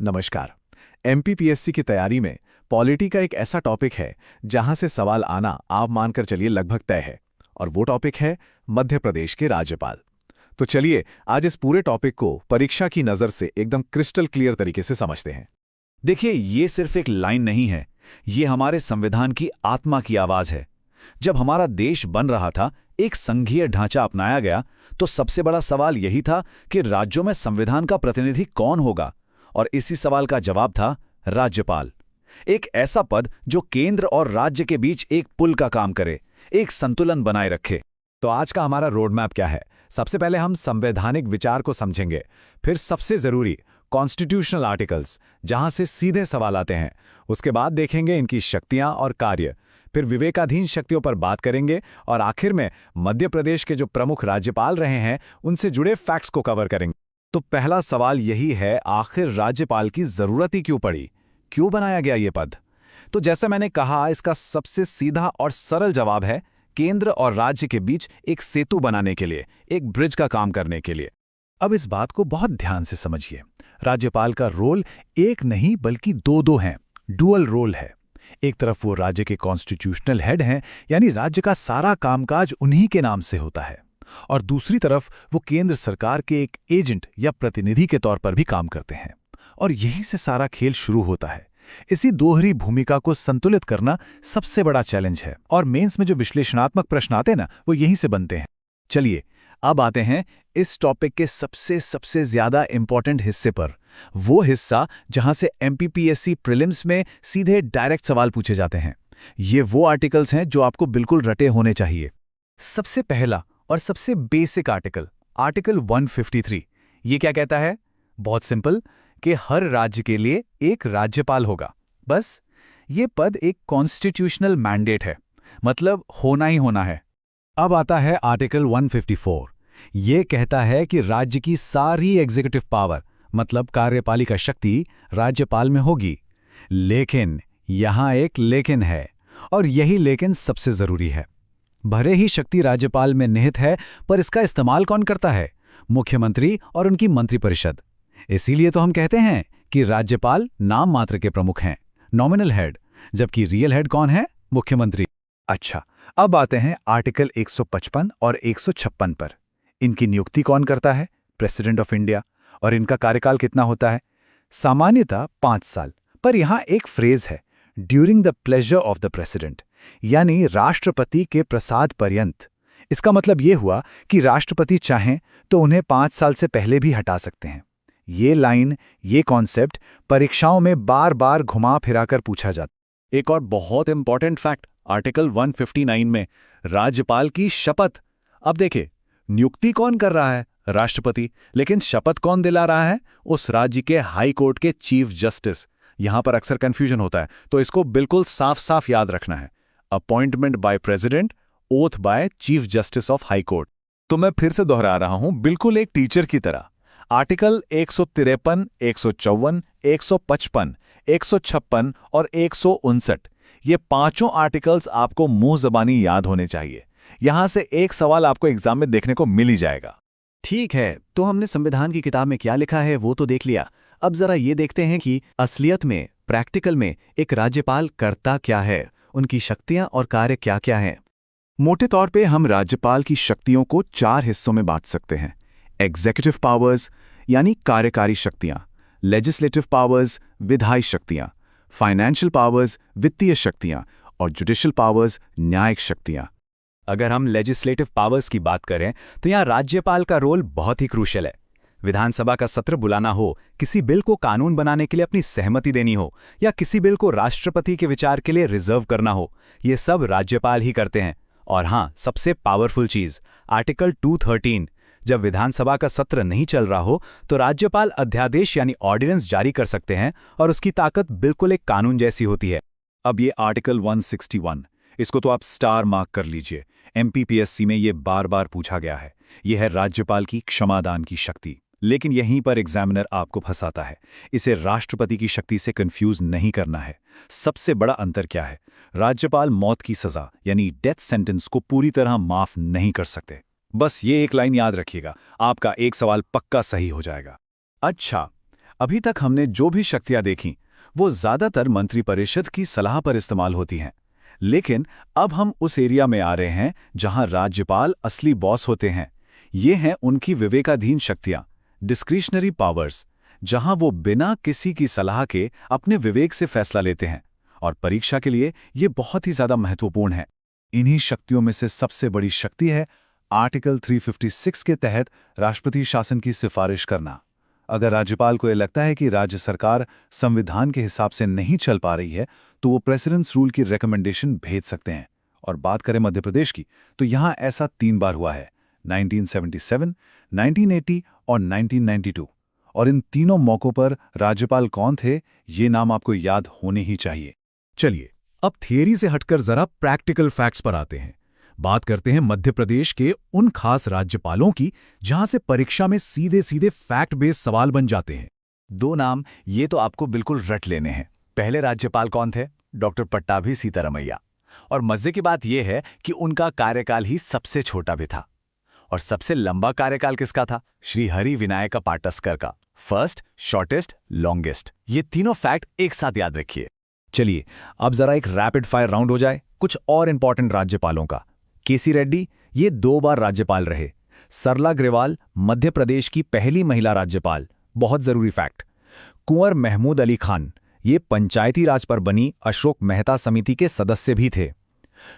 नमस्कार। एमपीपीएससी की तैयारी में पॉलिटी का एक ऐसा टॉपिक है जहां से सवाल आना आप मानकर चलिए लगभग तय है, और वो टॉपिक है मध्य प्रदेश के राज्यपाल। तो चलिए आज इस पूरे टॉपिक को परीक्षा की नज़र से एकदम क्रिस्टल क्लियर तरीके से समझते हैं। देखिए, ये सिर्फ एक लाइन नहीं है, ये हमारे संविधान की आत्मा की आवाज है। जब हमारा देश बन रहा था, एक संघीय ढांचा अपनाया गया, तो सबसे बड़ा सवाल यही था कि राज्यों में संविधान का प्रतिनिधि कौन होगा, और इसी सवाल का जवाब था राज्यपाल। एक ऐसा पद जो केंद्र और राज्य के बीच एक पुल का काम करे, एक संतुलन बनाए रखे। तो आज का हमारा रोड मैप क्या है? सबसे पहले हम संवैधानिक विचार को समझेंगे, फिर सबसे जरूरी कॉन्स्टिट्यूशनल आर्टिकल्स, जहां से सीधे सवाल आते हैं। उसके बाद देखेंगे इनकी शक्तियां और कार्य, फिर विवेकाधीन शक्तियों पर बात करेंगे, और आखिर में मध्य प्रदेश के जो प्रमुख राज्यपाल रहे हैं उनसे जुड़े फैक्ट्स को कवर करेंगे। तो पहला सवाल यही है, आखिर राज्यपाल की जरूरत ही क्यों पड़ी? क्यों बनाया गया ये पद? तो जैसे मैंने कहा, इसका सबसे सीधा और सरल जवाब है केंद्र और राज्य के बीच एक सेतु बनाने के लिए, एक ब्रिज का काम करने के लिए। अब इस बात को बहुत ध्यान से समझिए। राज्यपाल का रोल एक नहीं बल्कि दो हैं, डुअल रोल है। एक तरफ वो राज्य के कॉन्स्टिट्यूशनल हेड हैं, यानी राज्य का सारा कामकाज उन्हीं के नाम से होता है, और दूसरी तरफ वो केंद्र सरकार के एक एजेंट या प्रतिनिधि के तौर पर भी काम करते हैं। और यहीं से सारा खेल शुरू होता है। इसी दोहरी भूमिका को संतुलित करना सबसे बड़ा चैलेंज है, और मेंस में जो विश्लेषणात्मक प्रश्न आते हैं ना, वो यहीं से बनते हैं। चलिए अब आते हैं इस टॉपिक के सबसे ज्यादा इंपॉर्टेंट हिस्से पर, वो हिस्सा जहां से एमपीपीएससी प्रीलिम्स में सीधे डायरेक्ट सवाल पूछे जाते हैं। ये वो आर्टिकल्स हैं जो आपको बिल्कुल रटे होने चाहिए। सबसे पहला और सबसे बेसिक आर्टिकल, आर्टिकल 153, ये क्या कहता है? बहुत सिंपल, कि हर राज्य के लिए एक राज्यपाल होगा। बस ये पद एक कॉन्स्टिट्यूशनल मैंडेट है, मतलब होना ही होना है। अब आता है आर्टिकल 154। ये कहता है कि राज्य की सारी एग्जीक्यूटिव पावर, मतलब कार्यपालिका शक्ति, राज्यपाल में होगी। लेकिन यहां एक लेकिन है, और यही लेकिन सबसे जरूरी है। भले ही शक्ति राज्यपाल में निहित है, पर इसका इस्तेमाल कौन करता है? मुख्यमंत्री और उनकी मंत्रिपरिषद। इसीलिए तो हम कहते हैं कि राज्यपाल नाम मात्र के प्रमुख हैं, नॉमिनल हेड, जबकि रियल हेड कौन है? मुख्यमंत्री। अच्छा, अब आते हैं आर्टिकल 155 और 156 पर। इनकी नियुक्ति कौन करता है? President of India. और इनका कार्यकाल कितना होता है? सामान्यतः 5 साल, पर यहां एक फ्रेज है, during the pleasure of the president, यानी राष्ट्रपति के प्रसाद पर्यंत। इसका मतलब यह हुआ कि राष्ट्रपति चाहें तो उन्हें 5 साल से पहले भी हटा सकते हैं। ये लाइन, ये कॉन्सेप्ट परीक्षाओं में बार बार घुमा फिराकर पूछा जाता। एक और बहुत इंपॉर्टेंट फैक्ट, आर्टिकल 159 में राज्यपाल की शपथ। अब देखिए, नियुक्ति कौन कर रहा है? राष्ट्रपति। लेकिन शपथ कौन दिला रहा है? उस राज्य के हाई कोर्ट के चीफ जस्टिस। यहां पर अक्सर कंफ्यूजन होता है, तो इसको बिल्कुल साफ साफ याद रखना है। Appointment by president, oath by chief justice of high court. तो मैं फिर से दोहरा रहा हूं, बिल्कुल एक टीचर की तरह। आर्टिकल 153, 154, 155, 156 और 159, ये पांचों आर्टिकल्स आपको मुंह ज़बानी याद होने चाहिए। यहां से एक सवाल आपको एग्जाम में देखने को मिल ही जाएगा। ठीक है, तो हमने संविधान की किताब में क्या लिखा है वो तो देख लिया। अब जरा ये देखते हैं कि असलियत में, प्रैक्टिकल में एक राज्यपाल करता क्या है, उनकी शक्तियां और कार्य क्या क्या हैं। मोटे तौर पे हम राज्यपाल की शक्तियों को 4 हिस्सों में बांट सकते हैं। एग्जीक्यूटिव पावर्स, यानी कार्यकारी शक्तियां; लेजिस्लेटिव पावर्स, विधायी शक्तियां; फाइनेंशियल पावर्स, वित्तीय शक्तियां; और जुडिशियल पावर्स, न्यायिक शक्तियां। अगर हम लेजिस्लेटिव पावर्स की बात करें, तो यहाँ राज्यपाल का रोल बहुत ही क्रूशियल है। विधानसभा का सत्र बुलाना हो, किसी बिल को कानून बनाने के लिए अपनी सहमति देनी हो, या किसी बिल को राष्ट्रपति के विचार के लिए रिजर्व करना हो, ये सब राज्यपाल ही करते हैं। और हाँ, सबसे पावरफुल चीज, आर्टिकल 213, जब विधानसभा का सत्र नहीं चल रहा हो तो राज्यपाल अध्यादेश यानी ऑर्डिनेंस जारी कर सकते हैं, और उसकी ताकत बिल्कुल एक कानून जैसी होती है। अब ये आर्टिकल 161, इसको तो आप स्टार मार्क कर लीजिए। एमपीपीएससी में ये बार बार पूछा गया है। यह है राज्यपाल की क्षमादान की शक्ति। लेकिन यहीं पर एग्जामिनर आपको फंसाता है। इसे राष्ट्रपति की शक्ति से कंफ्यूज नहीं करना है। सबसे बड़ा अंतर क्या है? राज्यपाल मौत की सजा यानी डेथ सेंटेंस को पूरी तरह माफ नहीं कर सकते। बस ये एक लाइन याद रखिएगा, आपका एक सवाल पक्का सही हो जाएगा। अच्छा, अभी तक हमने जो भी शक्तियां देखी वो ज्यादातर मंत्रिपरिषद की सलाह पर इस्तेमाल होती हैं। लेकिन अब हम उस एरिया में आ रहे हैं जहां राज्यपाल असली बॉस होते हैं। ये हैं उनकी विवेकाधीन शक्तियां, डिस्क्रिशनरी पावर्स, जहां वो बिना किसी की सलाह के अपने विवेक से फैसला लेते हैं। और परीक्षा के लिए ये बहुत ही ज्यादा महत्वपूर्ण है। इन्हीं शक्तियों में से सबसे बड़ी शक्ति है आर्टिकल 356 के तहत राष्ट्रपति शासन की सिफारिश करना। अगर राज्यपाल को यह लगता है कि राज्य सरकार संविधान के हिसाब से नहीं चल पा रही है, तो वो प्रेसिडेंट्स रूल की रिकमेंडेशन भेज सकते हैं। और बात करें मध्य प्रदेश की, तो यहां ऐसा 3 बार हुआ है, 1977, 1980 और 1992। और इन तीनों मौकों पर राज्यपाल कौन थे, ये नाम आपको याद होने ही चाहिए। चलिए, अब थियरी से हटकर जरा प्रैक्टिकल फैक्ट्स पर आते हैं। बात करते हैं मध्य प्रदेश के उन खास राज्यपालों की जहां से परीक्षा में सीधे सीधे फैक्ट बेस्ड सवाल बन जाते हैं। 2 नाम ये तो आपको बिल्कुल रट लेने हैं। पहले राज्यपाल कौन थे? डॉक्टर पट्टाभी सीतारमैया। और मजे की बात यह है कि उनका कार्यकाल ही सबसे छोटा भी था। और सबसे लंबा कार्यकाल किसका था? श्री हरि विनायका पाटस्कर का। First, shortest, longest. ये तीनों फैक्ट एक साथ याद रखिए। चलिए, अब जरा एक रैपिड फायर राउंड हो जाए कुछ और इंपॉर्टेंट राज्यपालों का। केसी रेड्डी, ये 2 बार राज्यपाल रहे। सरला ग्रेवाल, मध्य प्रदेश की पहली महिला राज्यपाल, बहुत जरूरी फैक्ट। कुंवर महमूद अली खान, ये पंचायती राज पर बनी अशोक मेहता समिति के सदस्य भी थे।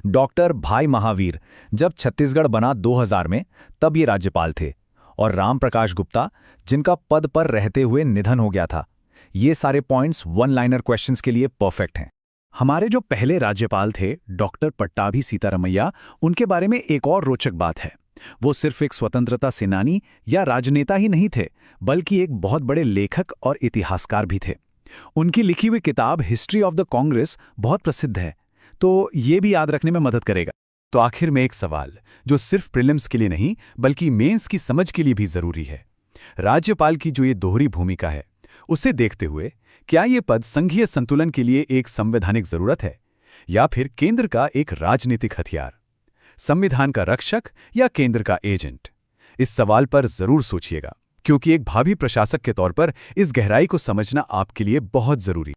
डॉक्टर भाई महावीर, जब छत्तीसगढ़ बना 2000 में, तब ये राज्यपाल थे। और राम प्रकाश गुप्ता, जिनका पद पर रहते हुए निधन हो गया था। ये सारे पॉइंट्स 1 लाइनर क्वेश्चंस के लिए परफेक्ट हैं। हमारे जो पहले राज्यपाल थे डॉक्टर पट्टाभी सीतारमैया, उनके बारे में एक और रोचक बात है। वो सिर्फ एक स्वतंत्रता सेनानी या राजनेता ही नहीं थे, बल्कि एक बहुत बड़े लेखक और इतिहासकार भी थे। उनकी लिखी हुई किताब हिस्ट्री ऑफ द कांग्रेस बहुत प्रसिद्ध है, तो ये भी याद रखने में मदद करेगा। तो आखिर में एक सवाल जो सिर्फ प्रीलिम्स के लिए नहीं बल्कि मेंस की समझ के लिए भी जरूरी है। राज्यपाल की जो ये दोहरी भूमिका है, उसे देखते हुए क्या ये पद संघीय संतुलन के लिए एक संवैधानिक जरूरत है या फिर केंद्र का एक राजनीतिक हथियार? संविधान का रक्षक या केंद्र का एजेंट? इस सवाल पर जरूर सोचिएगा, क्योंकि एक भावी प्रशासक के तौर पर इस गहराई को समझना आपके लिए बहुत जरूरी है।